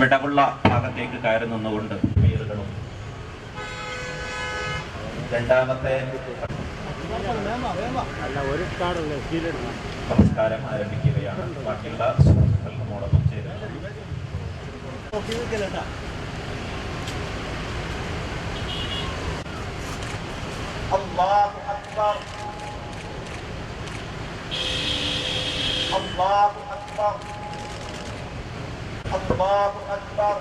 വിടവുള്ള ഭാഗത്തേക്ക് കയറി നിന്നുകൊണ്ട് പേരുകളും രണ്ടാമത്തെ നമസ്കാരം ആരംഭിക്കുകയാണ്. ബാക്കിയുള്ള സുഹൃത്തുക്കൾ നമ്മോടൊപ്പം ചേരുന്നത്. അല്ലാഹു അക്ബർ, അല്ലാഹു അക്ബർ, അല്ലാഹു അക്ബർ,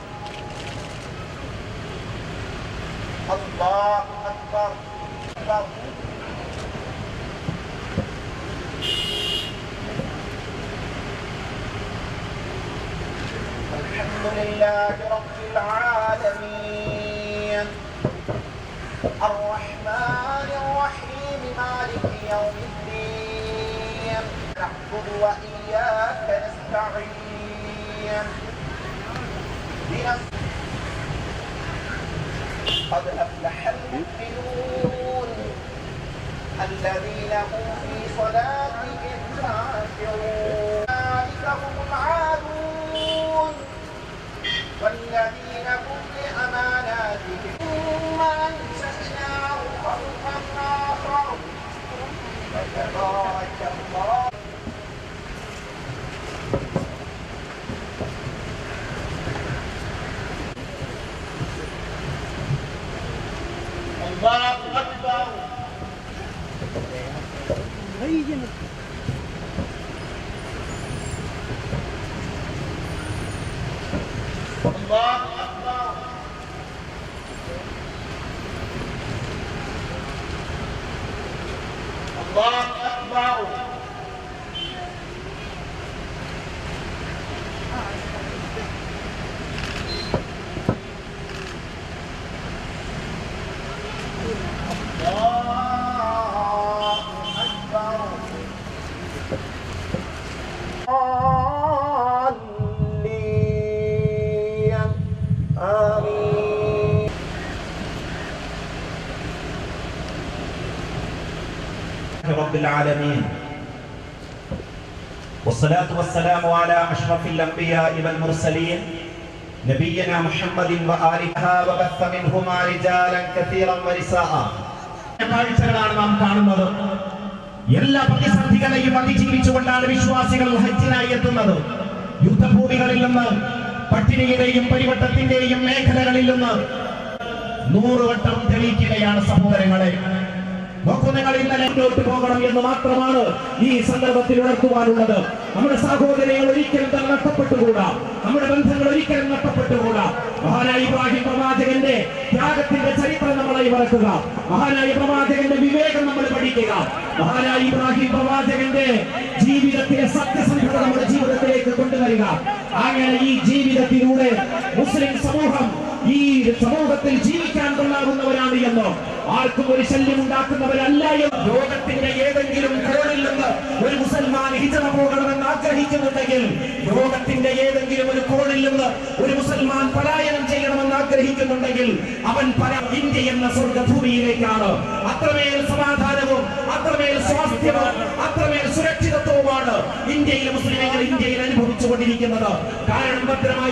അല്ലാഹു Akbar. Alhamdulillahi Rabbil Alamin, Ar-Rahmanir Rahim, Maliki Yawmiddin, Na'budu wa iyyaka nasta'in. قد أفلح المؤمنون الذين هم في صلاتهم خاشعون أولئك هم العادون والذين هم لأماناتهم ثم أنشأناه خلقا آخر فتبارك الله. الله أكبر. الله أكبر. الله أكبر. رب العالمين والصلاة والسلام على أشرف الأنبياء والمرسلين نبينا محمد وآله وبث منهما رجالا كثيرا ونساء. കാഴ്ചകളാണ് നാം കാണുന്നത്. എല്ലാ പ്രതിസന്ധികളെയും അതിജീവിച്ചുകൊണ്ടാണ് വിശ്വാസികൾ ഹജ്ജിനായി എത്തുന്നത്. യുദ്ധഭൂമികളിൽ നിന്ന്, പട്ടിണിയുടെയും പരിവട്ടത്തിന്റെയും മേഖലകളിൽ നിന്ന് 100 വട്ടം തെളിയിക്കുകയാണ് സഹോദരങ്ങളെ. നോക്കൂ, നിങ്ങൾ ഇന്നലെ മുന്നോട്ട് പോകണം എന്ന് മാത്രമാണ് ഈ സന്ദർഭത്തിൽ ഉണർത്തുവാനുള്ളത്. നമ്മുടെ സഹോദരങ്ങൾ ഒരിക്കലും തന്നെ നഷ്ടപ്പെട്ടുകൂടാ. നമ്മുടെ ബന്ധങ്ങൾ ഒരിക്കലും നഷ്ടപ്പെട്ടുകൂടാ. മഹാനായ ഇബ്രാഹിം പ്രവാചകന്റെ ത്യാഗത്തിന്റെ ചരിത്രം നമ്മളായി മറക്കുക. മഹാനായ പ്രവാചകന്റെ വിവേകം നമ്മൾ പഠിക്കുക. മഹാനായ ഇബ്രാഹിം പ്രവാചകന്റെ ജീവിതത്തിലെ സത്യസന്ധത നമ്മുടെ ജീവിതത്തിലേക്ക് കൊണ്ടുവരിക. അങ്ങനെ ഈ ജീവിതത്തിലൂടെ മുസ്ലിം സമൂഹം ഈ സമൂഹത്തിൽ ജീവിക്കാൻ കൊള്ളാവുന്നവരാണ് എന്ന്, ആർക്കും ഒരു ശല്യം ഉണ്ടാക്കുന്നവരല്ല എന്ന്. ലോകത്തിന്റെ ഏതെങ്കിലും കോണിൽ നിന്ന് ഒരു മുസൽമാൻ ഹിജ്റ പോകണമെന്ന് ആഗ്രഹിക്കുന്നുണ്ടെങ്കിൽ, ലോകത്തിന്റെ ഏതെങ്കിലും ഒരു കോണിൽ നിന്ന് ഒരു മുസൽമാൻ പലായനം ചെയ്യണമെന്ന് ആഗ്രഹിക്കുന്നുണ്ടെങ്കിൽ അവൻ ഇന്ത്യ എന്ന സ്വർഗഭൂമിയിലേക്കാണ്. അത്രമേൽ സമാധാനവും അത്രമേൽ സ്വാസ്ഥ്യവും അത്രമേൽ സുരക്ഷിതത്വവുമാണ് ഇന്ത്യയിലെ മുസ്ലിങ്ങൾ ഇന്ത്യയിൽ അനുഭവിച്ചുകൊണ്ടിരിക്കുന്നത്. കാരണം ഭദ്രമായി